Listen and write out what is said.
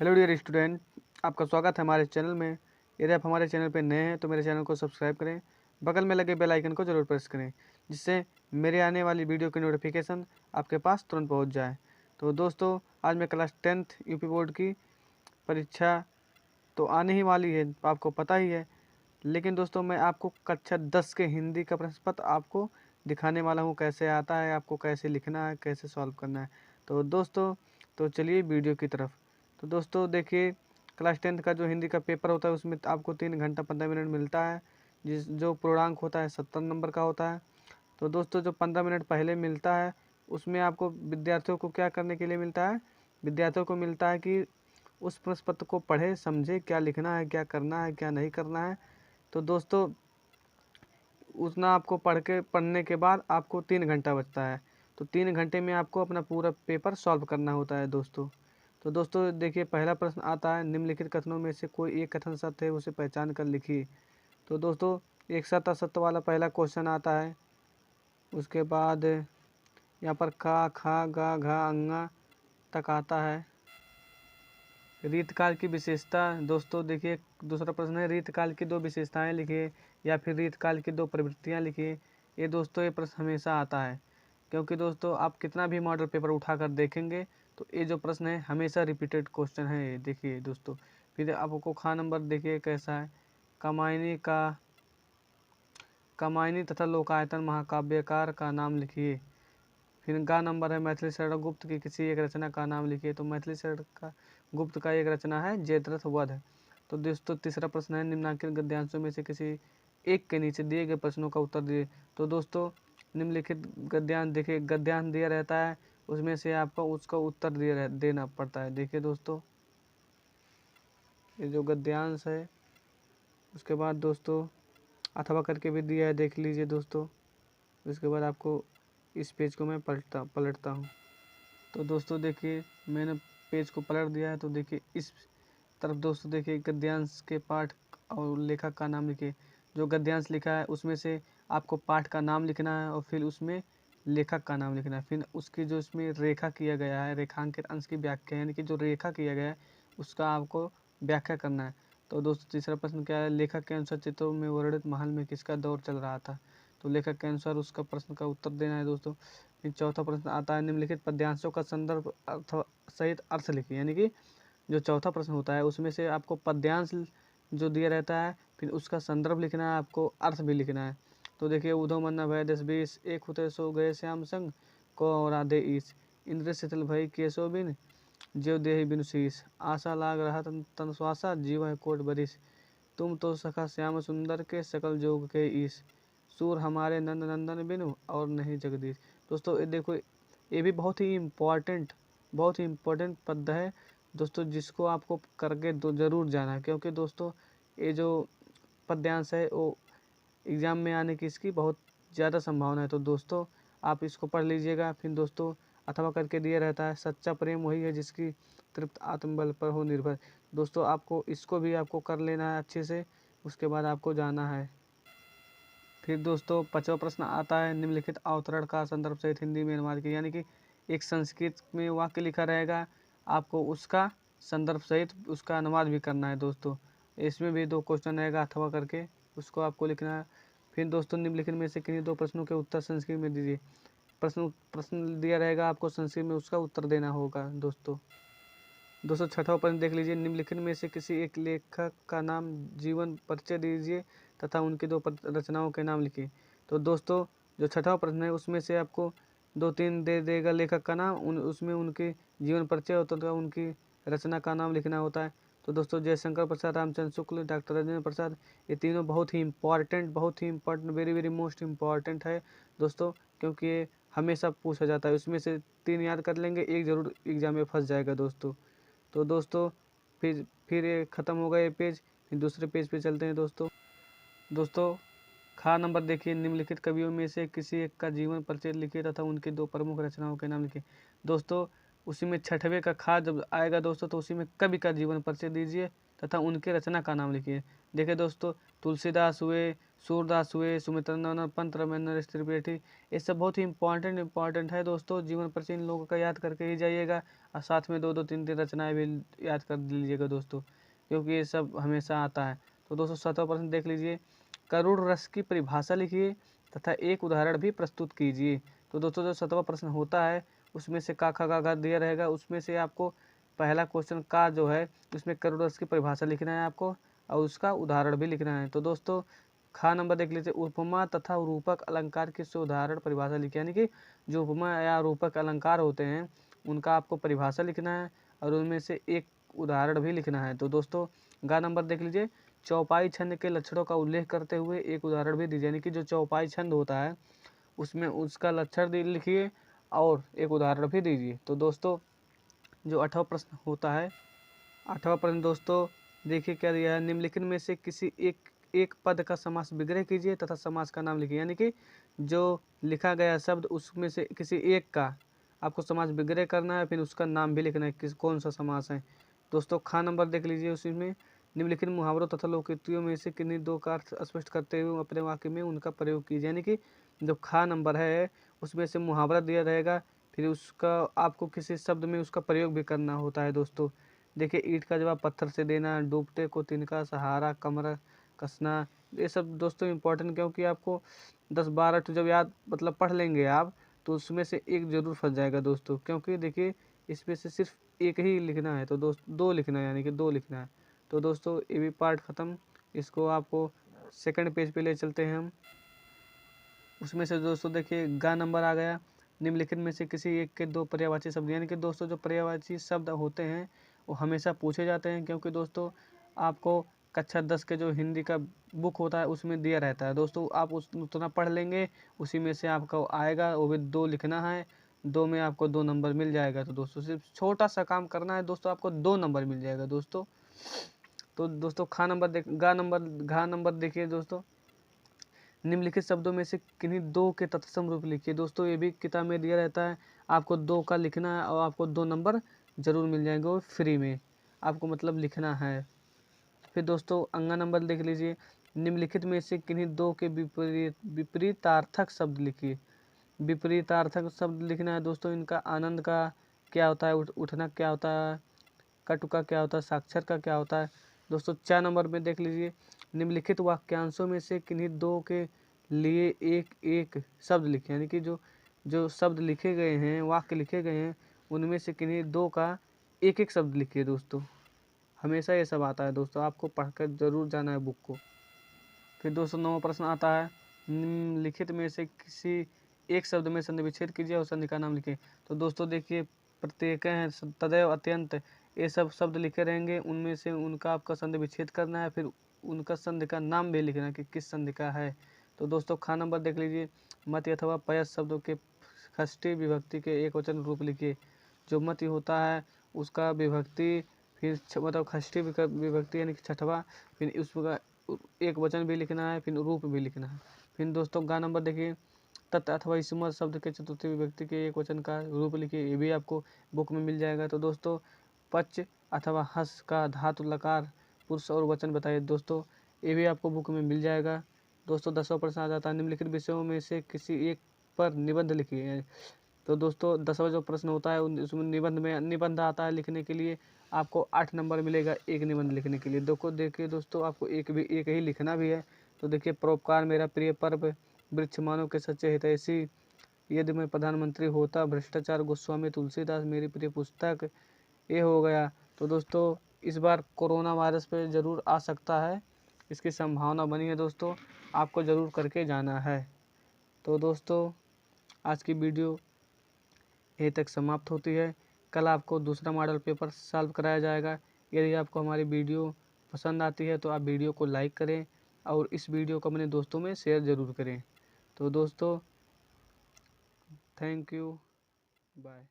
Hello dear student, आपका स्वागत है हमारे चैनल में। यदि आप हमारे चैनल पर नए हैं तो मेरे चैनल को सब्सक्राइब करें, बगल में लगे बेल आइकन को जरूर प्रेस करें, जिससे मेरे आने वाली वीडियो की नोटिफिकेशन आपके पास तुरंत पहुंच जाए। तो दोस्तों, आज मैं क्लास 10th यूपी बोर्ड की परीक्षा तो आने ही वाली है, आपको पता ही है। लेकिन दोस्तों, मैं आपको कक्षा 10 के हिंदी का प्रश्न पत्र आपको दिखाने वाला हूँ, कैसे आता है, आपको कैसे लिखना है, कैसे सॉल्व करना है। तो दोस्तों, तो चलिए वीडियो की तरफ। तो दोस्तों देखिए, क्लास 10th का जो हिंदी का पेपर होता है उसमें आपको 3 घंटा 15 मिनट मिलता है, जो पूर्णांक होता है 70 नंबर का होता है। तो दोस्तों, जो 15 मिनट पहले मिलता है उसमें आपको विद्यार्थियों को क्या करने के लिए मिलता है, विद्यार्थियों को मिलता है कि उस प्रश्न पत्र को पढ़े, समझे, क्या लिखना है, क्या करना है, क्या नहीं करना है। तो दोस्तों, उतना आपको पढ़ने के बाद आपको 3 घंटा बचता है। तो 3 घंटे में आपको अपना पूरा पेपर सॉल्व करना होता है दोस्तों। तो दोस्तों देखिए, पहला प्रश्न आता है, निम्नलिखित कथनों में से कोई एक कथन सत्य है, उसे पहचान कर लिखिए। तो दोस्तों, एक सत्य असत्य वाला पहला क्वेश्चन आता है। उसके बाद यहाँ पर का, खा, गा, घा, अंगा तक आता है। रीतकाल की विशेषता, दोस्तों देखिए, दूसरा प्रश्न है, रीतकाल की 2 विशेषताएं लिखिए या फिर रीतकाल की 2 प्रवृत्तियां लिखिए। ये दोस्तों, ये प्रश्न हमेशा आता है, क्योंकि दोस्तों आप कितना भी मॉडल पेपर उठाकर देखेंगे तो ये जो प्रश्न है हमेशा रिपीटेड क्वेश्चन है ये। देखिए दोस्तों, फिर आपको खा नंबर देखिए कैसा है, कामायनी तथा लोकायतन महाकाव्यकार का नाम लिखिए। फिर गा नंबर है, मैथिली शरण गुप्त की किसी एक रचना का नाम लिखिए। तो मैथिली शरण का गुप्त का एक रचना है जयद्रथ वध। तो दोस्तों तीसरा प्रश्न है, निम्नलिखित गद्यांशों में से किसी एक के नीचे दिए गए प्रश्नों का उत्तर दिए। तो दोस्तों, निम्नलिखित गद्यांश देखिए, गद्यांश दिया रहता है, उसमें से आपको उसका उत्तर देना पड़ता है। देखिए दोस्तों, ये जो गद्यांश है, उसके बाद दोस्तों अथवा करके भी दिया है, देख लीजिए दोस्तों। उसके बाद आपको इस पेज को मैं पलटता हूँ। तो दोस्तों देखिए, मैंने पेज को पलट दिया है। तो देखिए इस तरफ दोस्तों देखिए, गद्यांश के पाठ और लेखक का नाम लिखिए। जो गद्यांश लिखा है उसमें से आपको पाठ का नाम लिखना है और फिर उसमें लेखक का नाम लिखना है। फिर उसकी जो इसमें रेखा किया गया है, रेखांकित अंश की व्याख्या, यानी कि जो रेखा किया गया है उसका आपको व्याख्या करना है। तो दोस्तों तीसरा प्रश्न क्या है, लेखक के अनुसार चित्रों में वर्णित महल में किसका दौर चल रहा था। तो लेखक के अनुसार उसका प्रश्न का उत्तर देना है दोस्तों। फिर चौथा प्रश्न आता है, निम्नलिखित पद्यांशों का संदर्भ अर्थ सहित अर्थ लिखिए। यानी कि जो चौथा प्रश्न होता है उसमें से आपको पद्यांश जो दिया रहता है, फिर उसका संदर्भ लिखना है, आपको अर्थ भी लिखना है। तो देखिए, उधो मन्ना भय 10-20, एक होते सो गए श्याम संग, को और आधे ईस, इंद्र शिथिल भई केसो बिन, ज्यो देहि बिनु शीस, आशा लाग रहा तन श्वासा, जीव है कोट बरिस, तुम तो सखा श्याम सुंदर के सकल जोग के ईस, सूर हमारे नंद नंदन बिनु और नहीं जगदीश। दोस्तों ये देखो, ये भी बहुत ही इम्पोर्टेंट पद है दोस्तों, जिसको आपको करके ज़रूर जाना है, क्योंकि दोस्तों ये जो पद्यांश है वो एग्ज़ाम में आने की इसकी बहुत ज़्यादा संभावना है। तो दोस्तों आप इसको पढ़ लीजिएगा। फिर दोस्तों अथवा करके दिया रहता है, सच्चा प्रेम वही है जिसकी तृप्त आत्मबल पर हो निर्भर। दोस्तों आपको इसको भी आपको कर लेना है अच्छे से, उसके बाद आपको जाना है। फिर दोस्तों 5वां प्रश्न आता है, निम्नलिखित अवतरण का संदर्भ सहित हिंदी में अनुवाद किया। यानी कि एक संस्कृत में वाक्य लिखा रहेगा, आपको उसका संदर्भ सहित उसका अनुवाद भी करना है दोस्तों। इसमें भी 2 क्वेश्चन रहेगा अथवा करके, उसको आपको लिखना है। फिर दोस्तों, निम्नलिखित में से किन्हीं 2 प्रश्नों के उत्तर संस्कृत में दीजिए। प्रश्न दिया रहेगा, आपको संस्कृत में उसका उत्तर देना होगा दोस्तों। दोस्तों 6वां प्रश्न देख लीजिए, निम्नलिखित में से किसी एक लेखक का नाम, जीवन परिचय दीजिए तथा उनकी 2 रचनाओं के नाम लिखिए। तो दोस्तों जो 6वां प्रश्न है उसमें से आपको 2-3 दे देगा लेखक का नाम, उसमें उनके जीवन परिचय होता है, उनकी रचना का नाम लिखना होता है। तो दोस्तों जयशंकर प्रसाद, रामचंद्र शुक्ल, डॉक्टर राजेंद्र प्रसाद, ये तीनों बहुत ही important, very very most important है दोस्तों, क्योंकि ये हमेशा पूछा जाता है। उसमें से 3 याद कर लेंगे, एक ज़रूर एग्जाम में फंस जाएगा दोस्तों। तो दोस्तों फिर ये ख़त्म हो गया ये पेज। फिर दूसरे पेज पे चलते हैं दोस्तों खा नंबर देखिए, निम्नलिखित कवियों में से किसी एक का जीवन परिचय लिखिए तथा उनकी 2 प्रमुख रचनाओं के नाम लिखिए। दोस्तों उसी में 6वें का खा जब आएगा दोस्तों, तो उसी में कवि का जीवन परिचय दीजिए तथा उनके रचना का नाम लिखिए। देखिए दोस्तों, तुलसीदास हुए, सूरदास हुए, सुमित्रानंद पंत, रमेंद्र त्रिपाठी, ये सब बहुत ही इंपॉर्टेंट है दोस्तों। जीवन परिचय इन लोगों का याद करके ही जाइएगा और साथ में 2-2 3-3 रचनाएं भी याद कर लीजिएगा दोस्तों, क्योंकि ये सब हमेशा आता है। तो दोस्तों 7वां प्रश्न देख लीजिए, करुण रस की परिभाषा लिखिए तथा एक उदाहरण भी प्रस्तुत कीजिए। तो दोस्तों जो 7वां प्रश्न होता है उसमें से का खा गा दिया रहेगा, उसमें से आपको पहला क्वेश्चन का जो है उसमें करुण रस की परिभाषा लिखना है आपको और उसका उदाहरण भी लिखना है। तो दोस्तों खा नंबर देख लीजिए, उपमा तथा रूपक अलंकार की उदाहरण परिभाषा लिखिए, यानी कि जो उपमा या रूपक अलंकार होते हैं उनका आपको परिभाषा लिखना है और उनमें से एक उदाहरण भी लिखना है। तो दोस्तों गा नंबर देख लीजिए, चौपाई छंद के लक्षणों का उल्लेख करते हुए एक उदाहरण भी दीजिए, यानी कि जो चौपाई छंद होता है उसमें उसका लक्षण लिखिए और एक उदाहरण भी दीजिए। तो दोस्तों जो 8वां प्रश्न होता है, 8वां प्रश्न दोस्तों देखिए क्या दिया है, निम्नलिखित में से किसी एक पद का समास विग्रह कीजिए तथा समास का नाम लिखिए, यानी कि जो लिखा गया शब्द उसमें से किसी एक का आपको समास विग्रह करना है, फिर उसका नाम भी लिखना है किस कौन सा समास है। दोस्तों खा नंबर देख लीजिए, उसमें निम्नलिखित मुहावरों तथा लोकोक्तियों में से किन्हीं दो का अर्थ स्पष्ट करते हुए अपने वाक्य में उनका प्रयोग कीजिए, यानी कि जो खा नंबर है उसमें से मुहावरा दिया रहेगा, फिर उसका आपको किसी शब्द में उसका प्रयोग भी करना होता है। दोस्तों देखिए, ईंट का जवाब पत्थर से देना, डूबते को तिनका सहारा, कमर कसना, ये सब दोस्तों इंपॉर्टेंट, क्योंकि आपको 10-12 तो जब याद मतलब पढ़ लेंगे आप तो उसमें से एक जरूर फंस जाएगा दोस्तों, क्योंकि देखिए इसमें से सिर्फ एक ही लिखना है, तो दो लिखना है, यानी कि 2 लिखना है। तो दोस्तों ये भी पार्ट ख़त्म, इसको आपको सेकंड पेज पे ले चलते हैं हम। उसमें से दोस्तों देखिए गा नंबर आ गया, निम्नलिखित में से किसी एक के 2 पर्यायवाची शब्द, यानी कि दोस्तों जो पर्यायवाची शब्द होते हैं वो हमेशा पूछे जाते हैं, क्योंकि दोस्तों आपको कक्षा 10 के जो हिंदी का बुक होता है उसमें दिया रहता है दोस्तों, आप उतना पढ़ लेंगे, उसी में से आपका आएगा, वो भी 2 लिखना है, 2 में आपको 2 नंबर मिल जाएगा। तो दोस्तों सिर्फ छोटा सा काम करना है दोस्तों, आपको 2 नंबर मिल जाएगा दोस्तों। तो दोस्तों घा नंबर देखिए दोस्तों, निम्नलिखित शब्दों में से किन्हीं 2 के तत्सम रूप लिखिए। दोस्तों ये भी किताब में दिया रहता है, आपको 2 का लिखना है और आपको 2 नंबर जरूर मिल जाएंगे वो फ्री में, आपको मतलब लिखना है। फिर दोस्तों अंगा नंबर देख लीजिए, निम्नलिखित में से किन्हीं 2 के विपरीतार्थक शब्द लिखिए। विपरीतार्थक शब्द लिखना है दोस्तों, इनका आनंद का क्या होता है, उठना क्या होता है, कटु का क्या होता है, साक्षर का क्या होता है। दोस्तों 4 नंबर में देख लीजिए, निम्नलिखित वाक्यांशों में से किन्हीं 2 के लिए एक एक शब्द लिखें, यानी कि जो जो शब्द लिखे गए हैं, वाक्य लिखे गए हैं, उनमें से किन्हीं 2 का एक एक शब्द लिखिए दोस्तों। हमेशा ये सब आता है दोस्तों, आपको पढ़कर जरूर जाना है बुक को। फिर दोस्तों 9वां प्रश्न आता है, निम्नलिखित में से किसी एक शब्द में संधि विच्छेद कीजिए और संधि का नाम लिखें। तो दोस्तों देखिए प्रत्येक हैं, तदेव, अत्यंत, ये सब शब्द लिखे रहेंगे, उनमें से उनका आपका संधि विच्छेद करना है, फिर उनका संधि का नाम भी लिखना है कि किस संधि का है। तो दोस्तों खा नंबर देख लीजिए, मति अथवा पयस शब्दों के षष्ठी विभक्ति के एक वचन रूप लिखिए। जो मति होता है उसका विभक्ति, फिर मतलब षष्ठी विभक्ति यानी कि छठवा, फिर उसका एक वचन भी लिखना है, फिर रूप भी लिखना है। फिर दोस्तों गा नंबर देखिए, तत् अथवा इसमत शब्द के चतुर्थी विभक्ति के एक वचन का रूप लिखिए, ये भी आपको बुक में मिल जाएगा। तो दोस्तों पच अथवा हस का धातु लकार पुरुष और वचन बताइए दोस्तों, ये भी आपको बुक में मिल जाएगा। दोस्तों 10वां प्रश्न आ जाता है, निम्नलिखित विषयों में से किसी एक पर निबंध लिखिए। तो दोस्तों 10वां जो प्रश्न होता है उसमें निबंध आता है लिखने के लिए, आपको 8 नंबर मिलेगा एक निबंध लिखने के लिए। देखिए दोस्तों आपको एक ही लिखना भी है। तो देखिए, परोपकार मेरा प्रिय पर्व, वृक्ष मानव के सच्चे हितैषी, यदि मैं प्रधानमंत्री होता, भ्रष्टाचार गोस्वामी तुलसीदास मेरी प्रिय पुस्तक, ये हो गया। तो दोस्तों इस बार कोरोना वायरस पे ज़रूर आ सकता है, इसकी संभावना बनी है दोस्तों, आपको ज़रूर करके जाना है। तो दोस्तों आज की वीडियो यहीं तक समाप्त होती है। कल आपको दूसरा मॉडल पेपर सॉल्व कराया जाएगा। यदि आपको हमारी वीडियो पसंद आती है तो आप वीडियो को लाइक करें और इस वीडियो को अपने दोस्तों में शेयर ज़रूर करें। तो दोस्तों थैंक यू, बाय।